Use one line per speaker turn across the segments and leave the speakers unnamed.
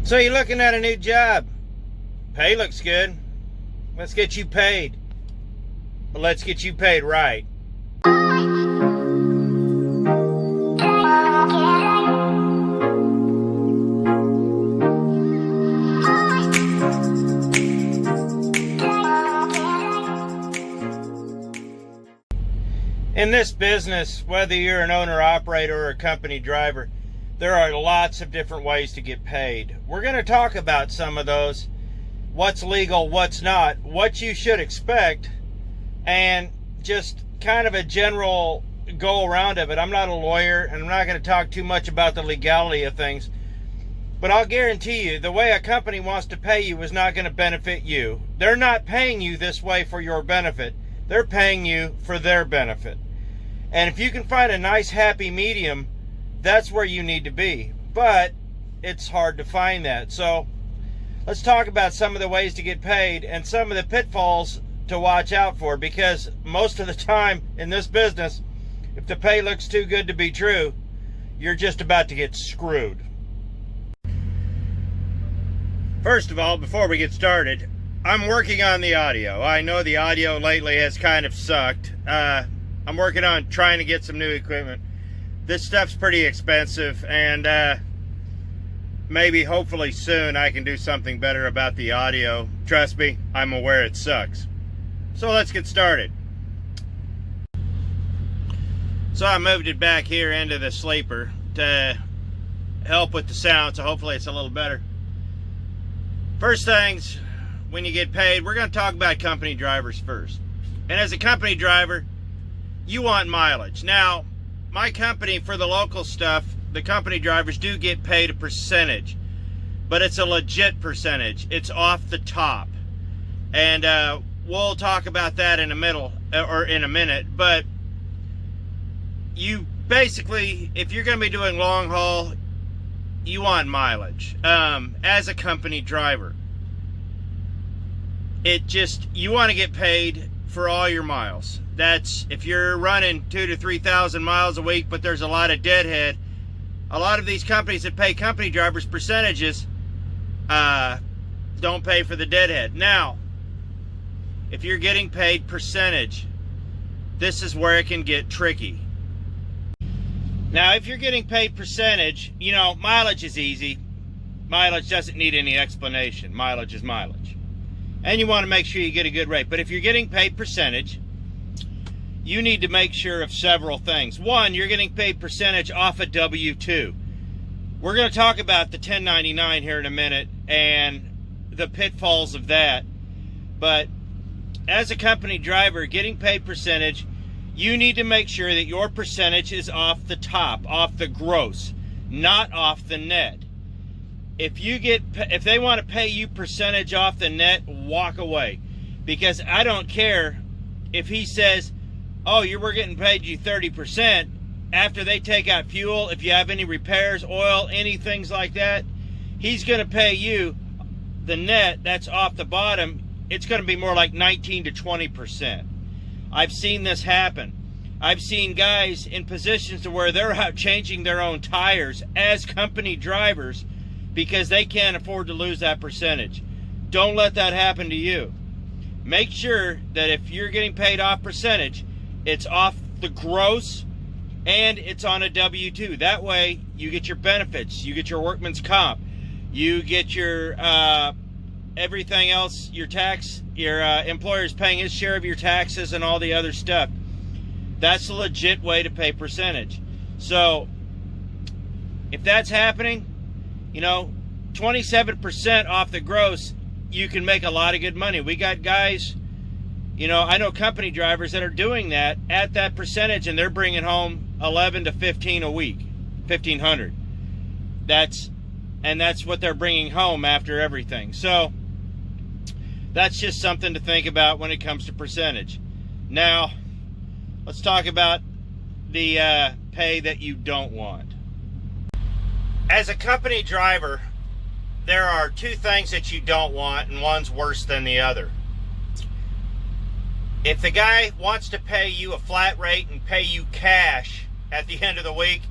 So you're looking at a new job. Pay looks good. Let's get you paid. But let's get you paid right. In this business, whether you're an owner-operator or a company driver, there are lots of different ways to get paid. We're going to talk about some of those, what's legal, what's not, what you should expect, and just kind of a general go around of it. I'm not a lawyer, and I'm not going to talk too much about the legality of things, but I'll guarantee you, the way a company wants to pay you is not going to benefit you. They're not paying you this way for your benefit. They're paying you for their benefit. And if you can find a nice happy medium, that's where you need to be. But it's hard to find that. So let's talk about some of the ways to get paid and some of the pitfalls to watch out for, because most of the time in this business, if the pay looks too good to be true, you're just about to get screwed. First of all, before we get started, I'm working on the audio. I know the audio lately has kind of sucked. I'm working on trying to get some new equipment. This stuff's pretty expensive, and maybe, hopefully soon, I can do something better about the audio. Trust me, I'm aware it sucks. So let's get started. So I moved it back here into the sleeper to help with the sound, so hopefully it's a little better. First things, when you get paid, we're going to talk about company drivers first. And as a company driver, you want mileage. Now, my company, for the local stuff, the company drivers do get paid a percentage, but it's a legit percentage. It's off the top. And we'll talk about that in a minute. But you basically, if you're going to be doing long haul, you want mileage as a company driver. You want to get paid for all your miles. That's if you're running 2,000 to 3,000 miles a week, but there's a lot of deadhead. A lot of these companies that pay company drivers percentages don't pay for the deadhead. Now, if you're getting paid percentage, this is where it can get tricky. Now, if you're getting paid percentage, mileage is easy. Mileage doesn't need any explanation. Mileage is mileage. And you want to make sure you get a good rate. But if you're getting paid percentage, you need to make sure of several things. One, you're getting paid percentage off a W-2. We're going to talk about the 1099 here in a minute and the pitfalls of that. But as a company driver, getting paid percentage, you need to make sure that your percentage is off the top, off the gross, not off the net. If they want to pay you percentage off the net, walk away. Because I don't care if he says, oh, we're getting paid you 30%. After they take out fuel, if you have any repairs, oil, any things like that, he's going to pay you the net that's off the bottom. It's going to be more like 19 to 20%. I've seen this happen. I've seen guys in positions to where they're out changing their own tires as company drivers because they can't afford to lose that percentage. Don't let that happen to you. Make sure that if you're getting paid off percentage, it's off the gross and it's on a W-2. That way you get your benefits, you get your workman's comp, you get your everything else, your tax, your employer's paying his share of your taxes and all the other stuff. That's a legit way to pay percentage. So if that's happening, 27% off the gross, you can make a lot of good money. We got guys, I know company drivers that are doing that at that percentage, and they're bringing home 11 to 15 a week, 1,500. That's what they're bringing home after everything. So that's just something to think about when it comes to percentage. Now, let's talk about the pay that you don't want. As a company driver, there are two things that you don't want, and one's worse than the other. If the guy wants to pay you a flat rate and pay you cash at the end of the week,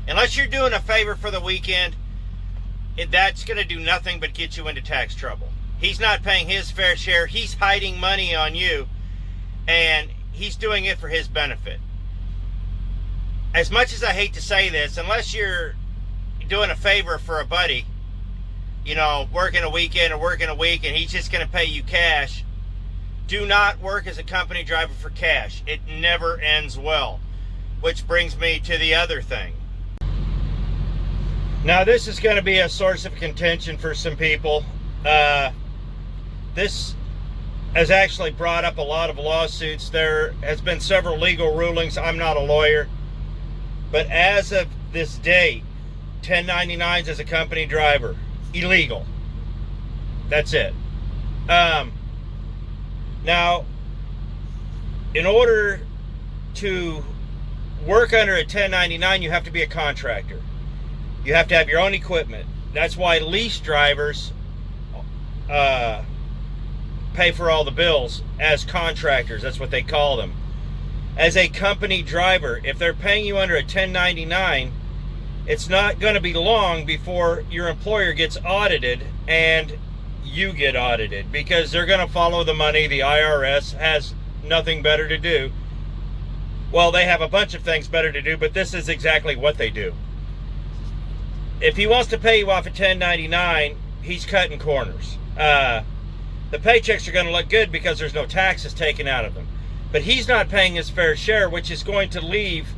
unless you're doing a favor for the weekend, that's going to do nothing but get you into tax trouble. He's not paying his fair share. He's hiding money on you, and he's doing it for his benefit. As much as I hate to say this, unless you're doing a favor for a buddy, you know, working a weekend or working a week, and he's just going to pay you cash, do not work as a company driver for cash. It never ends well. Which brings me to the other thing. Now, this is going to be a source of contention for some people. This has actually brought up a lot of lawsuits. There has been several legal rulings. I'm not a lawyer. But as of this date, 1099s as a company driver, illegal. That's it. Now, in order to work under a 1099, you have to be a contractor. You have to have your own equipment. That's why lease drivers pay for all the bills as contractors. That's what they call them. As a company driver, if they're paying you under a 1099, it's not going to be long before your employer gets audited and you get audited, because they're going to follow the money. The IRS has nothing better to do. Well, they have a bunch of things better to do, but this is exactly what they do. If he wants to pay you off a 1099, he's cutting corners. The paychecks are going to look good because there's no taxes taken out of them. But he's not paying his fair share, which is going to leave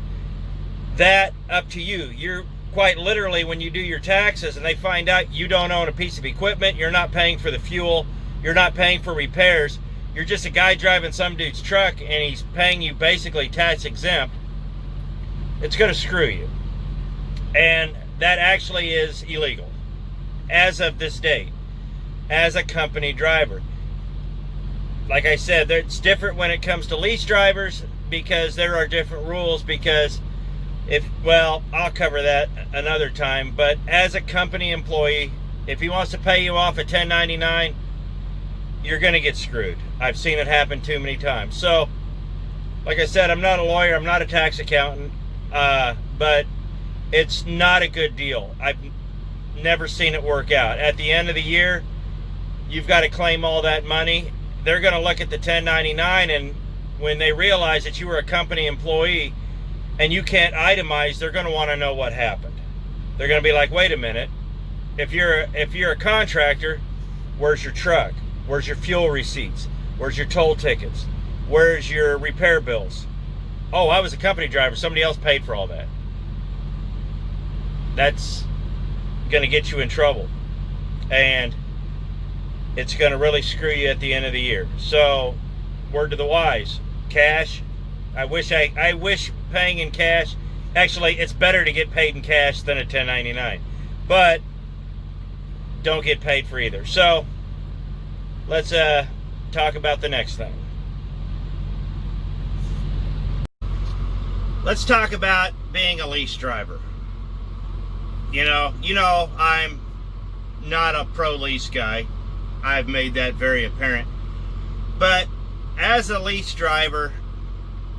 that up to you. You're quite literally, when you do your taxes and they find out you don't own a piece of equipment, you're not paying for the fuel, you're not paying for repairs, you're just a guy driving some dude's truck and he's paying you basically tax exempt, it's going to screw you. And that actually is illegal as of this date, as a company driver. Like I said, it's different when it comes to lease drivers, because there are different rules. Because I'll cover that another time. But as a company employee, if he wants to pay you off a 1099, you're going to get screwed. I've seen it happen too many times. So, like I said, I'm not a lawyer, I'm not a tax accountant, but it's not a good deal. I've never seen it work out. At the end of the year, you've got to claim all that money. They're going to look at the 1099, and when they realize that you were a company employee and you can't itemize, they're going to want to know what happened. They're going to be like, wait a minute, if you're a contractor, where's your truck? Where's your fuel receipts? Where's your toll tickets? Where's your repair bills? Oh, I was a company driver. Somebody else paid for all that. That's going to get you in trouble. And it's going to really screw you at the end of the year. So, word to the wise, cash. I wish paying in cash. Actually, it's better to get paid in cash than a 1099. But don't get paid for either. So, let's talk about the next thing. Let's talk about being a lease driver. You know, I'm not a pro lease guy. I've made that very apparent. But as a lease driver,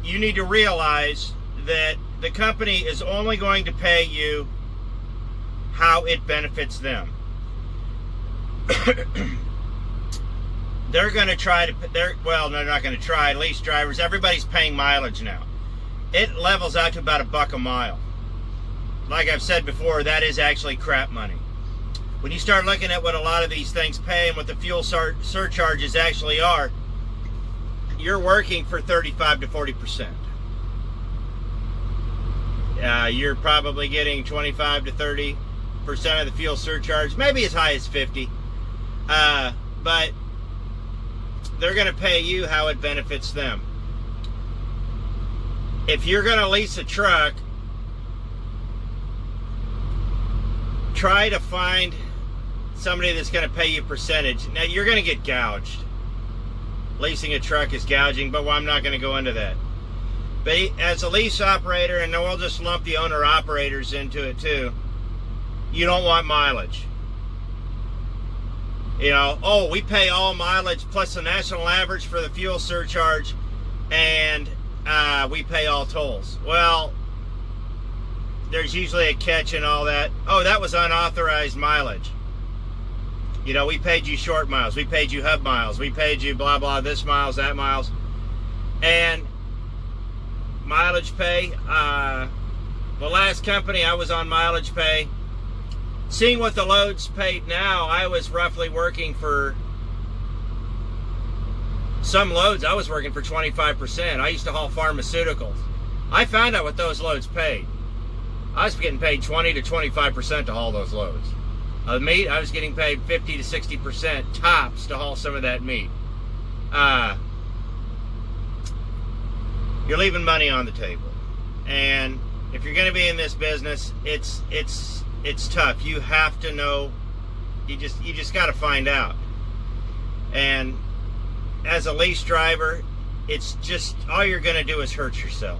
you need to realize that the company is only going to pay you how it benefits them. They're going to try to, they're not going to try. Lease drivers, everybody's paying mileage now. It levels out to about $1 a mile. Like I've said before, that is actually crap money. When you start looking at what a lot of these things pay and what the fuel surcharges actually are, you're working for 35 to 40%. You're probably getting 25 to 30% of the fuel surcharge, maybe as high as 50. But they're going to pay you how it benefits them. If you're going to lease a truck, try to find somebody that's going to pay you percentage. Now, you're going to get gouged. Leasing a truck is gouging, but I'm not going to go into that. But as a lease operator, and then we'll just lump the owner-operators into it too, you don't want mileage. You know, we pay all mileage plus the national average for the fuel surcharge, and we pay all tolls. Well, there's usually a catch in all that. Oh, that was unauthorized mileage. You know, we paid you short miles, we paid you hub miles, we paid you blah blah, this miles, that miles. And mileage pay, the last company I was on mileage pay, seeing what the loads paid now, I was roughly working for some loads, I was working for 25%. I used to haul pharmaceuticals. I found out what those loads paid. I was getting paid 20 to 25% to haul those loads. Of meat, I was getting paid 50 to 60% tops to haul some of that meat. You're leaving money on the table. And if you're going to be in this business, it's tough. You have to know. You just got to find out. And as a lease driver, it's just all you're going to do is hurt yourself.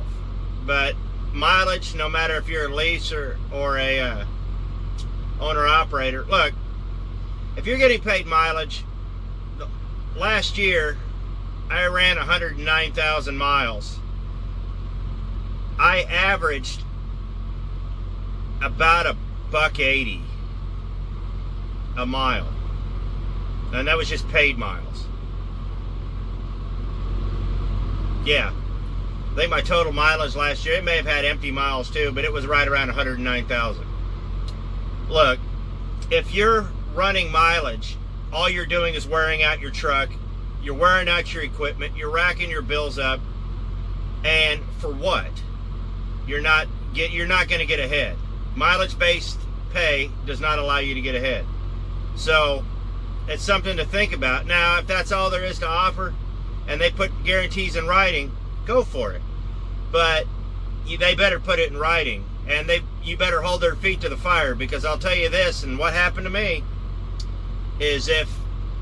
But mileage, no matter if you're a lease or a owner operator, look, if you're getting paid mileage, last year I ran 109,000 miles. I averaged about $1.80 a mile, and that was just paid miles. Yeah, I think my total mileage last year, it may have had empty miles too, but it was right around 109,000. Look, if you're running mileage, all you're doing is wearing out your truck, you're wearing out your equipment, you're racking your bills up, and for what? You're not going to get ahead. Mileage-based pay does not allow you to get ahead. So it's something to think about. Now, if that's all there is to offer, and they put guarantees in writing, go for it. But they better put it in writing, and you better hold their feet to the fire, because I'll tell you this, and what happened to me is if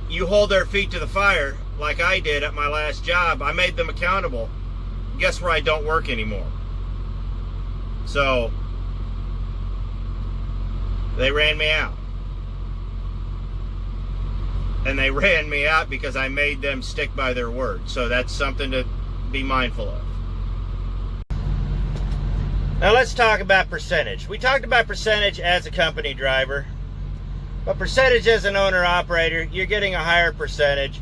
you hold their feet to the fire, like I did at my last job, I made them accountable. Guess where I don't work anymore? So they ran me out. And they ran me out because I made them stick by their word. So that's something to be mindful of. Now let's talk about percentage. We talked about percentage as a company driver. But percentage as an owner-operator, you're getting a higher percentage.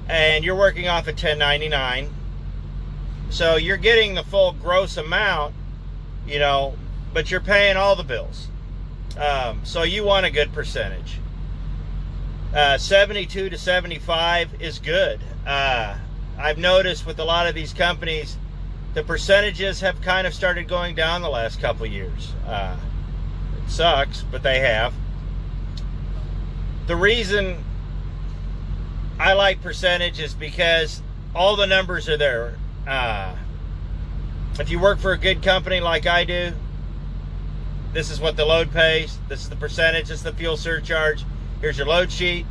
And you're working off a 1099. So you're getting the full gross amount, you know, but you're paying all the bills. So you want a good percentage. 72 to 75 is good. I've noticed with a lot of these companies, the percentages have kind of started going down the last couple years. It sucks, but they have. The reason I like percentage is because all the numbers are there. If you work for a good company like I do, this is what the load pays, this is the percentage, this is the fuel surcharge, here's your load sheet,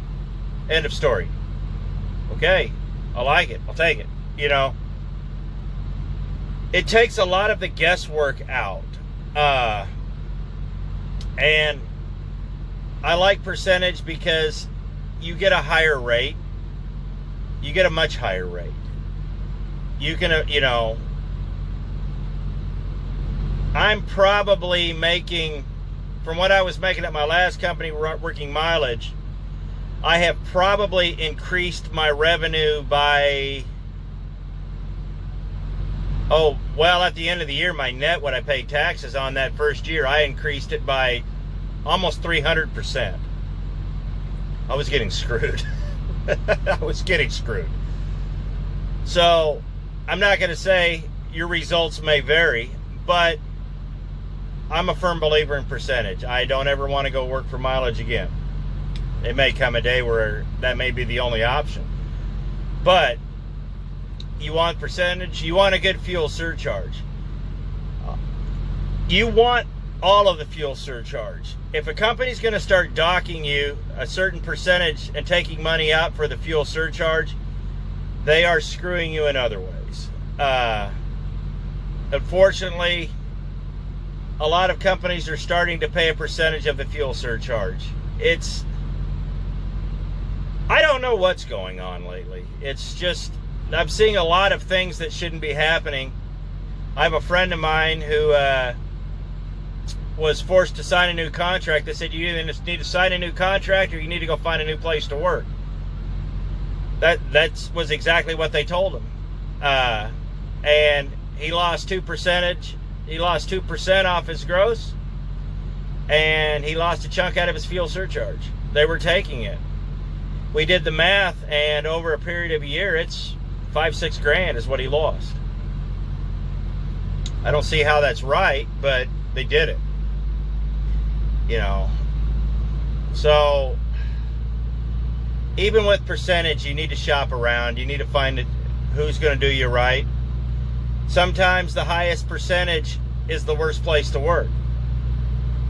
end of story. Okay, I like it, I'll take it. You know, it takes a lot of the guesswork out. And I like percentage because you get a higher rate. You get a much higher rate. You can, you know, I'm probably making, from what I was making at my last company working mileage, I have probably increased my revenue by, oh, well, at the end of the year, my net, what I paid taxes on that first year, I increased it by almost 300%. I was getting screwed. I was getting screwed. So, I'm not going to say your results may vary, but I'm a firm believer in percentage. I don't ever want to go work for mileage again. It may come a day where that may be the only option. But you want percentage, you want a good fuel surcharge. You want all of the fuel surcharge. If a company's going to start docking you a certain percentage and taking money out for the fuel surcharge, they are screwing you in other ways. Unfortunately, a lot of companies are starting to pay a percentage of the fuel surcharge. I don't know what's going on lately. It's just, I'm seeing a lot of things that shouldn't be happening. I have a friend of mine who was forced to sign a new contract, they said you either need to sign a new contract or you need to go find a new place to work. That was exactly what they told him. And he lost 2%. He lost 2% off his gross, and he lost a chunk out of his fuel surcharge. They were taking it. We did the math, and over a period of a year, it's $5-6 grand is what he lost. I don't see how that's right, but they did it. You know, so even with percentage, you need to shop around. You need to find who's going to do you right. Sometimes the highest percentage is the worst place to work.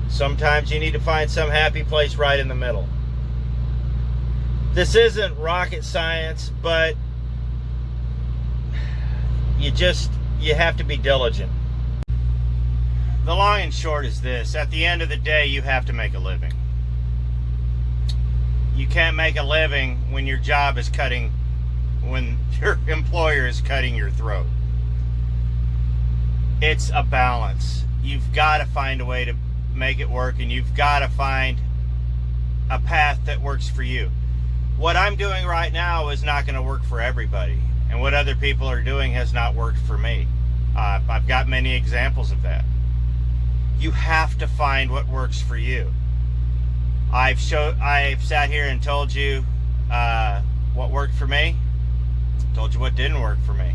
Sometimes you need to find some happy place right in the middle. This isn't rocket science, but you have to be diligent. The long and short is this. At the end of the day, you have to make a living. You can't make a living when your job is when your employer is cutting your throat. It's a balance. You've got to find a way to make it work, and you've got to find a path that works for you. What I'm doing right now is not going to work for everybody, and what other people are doing has not worked for me. I've got many examples of that. You have to find what works for you. I've sat here and told you what worked for me, told you what didn't work for me.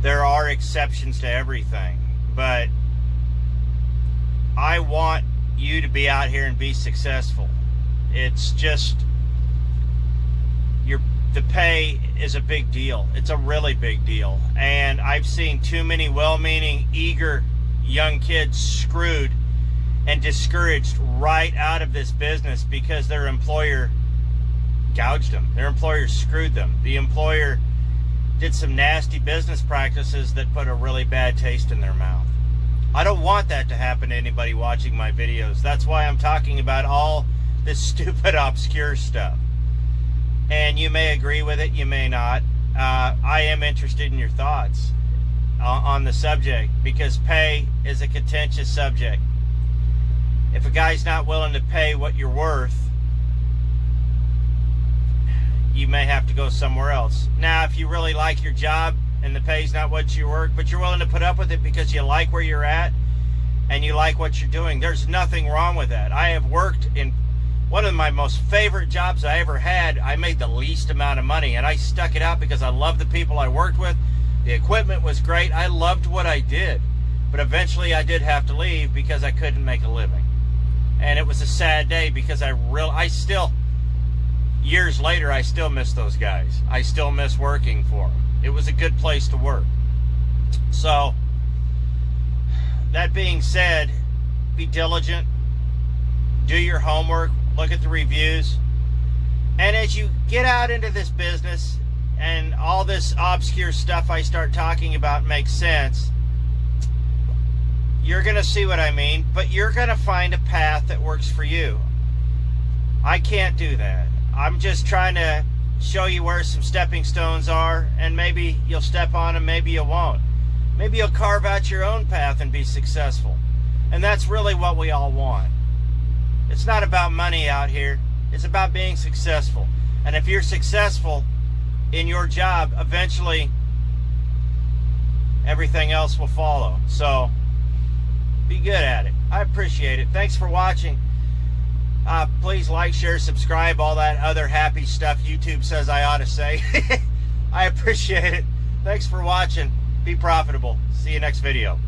There are exceptions to everything, but I want you to be out here and be successful. It's just the pay is a big deal. It's a really big deal, and I've seen too many well-meaning, eager young kids screwed and discouraged right out of this business because their employer gouged them. Their employer screwed them. The employer did some nasty business practices that put a really bad taste in their mouth. I don't want that to happen to anybody watching my videos. That's why I'm talking about all this stupid, obscure stuff. And you may agree with it, you may not. I am interested in your thoughts on the subject, because pay is a contentious subject. If a guy's not willing to pay what you're worth, you may have to go somewhere else. Now, if you really like your job and the pay's not what you work, but you're willing to put up with it because you like where you're at and you like what you're doing, there's nothing wrong with that. I have worked in one of my most favorite jobs I ever had. I made the least amount of money, and I stuck it out because I loved the people I worked with. The equipment was great. I loved what I did. But eventually I did have to leave because I couldn't make a living. And it was a sad day because years later, I still miss those guys. I still miss working for them. It was a good place to work. So, that being said, be diligent, do your homework, look at the reviews, and as you get out into this business and all this obscure stuff I start talking about makes sense, you're going to see what I mean, but you're going to find a path that works for you. I can't do that. I'm just trying to show you where some stepping stones are, and maybe you'll step on them, maybe you won't. Maybe you'll carve out your own path and be successful. And that's really what we all want. It's not about money out here. It's about being successful. And if you're successful in your job, eventually everything else will follow. So be good at it. I appreciate it. Thanks for watching. Please like, share, subscribe, all that other happy stuff YouTube says I ought to say. I appreciate it. Thanks for watching. Be profitable. See you next video.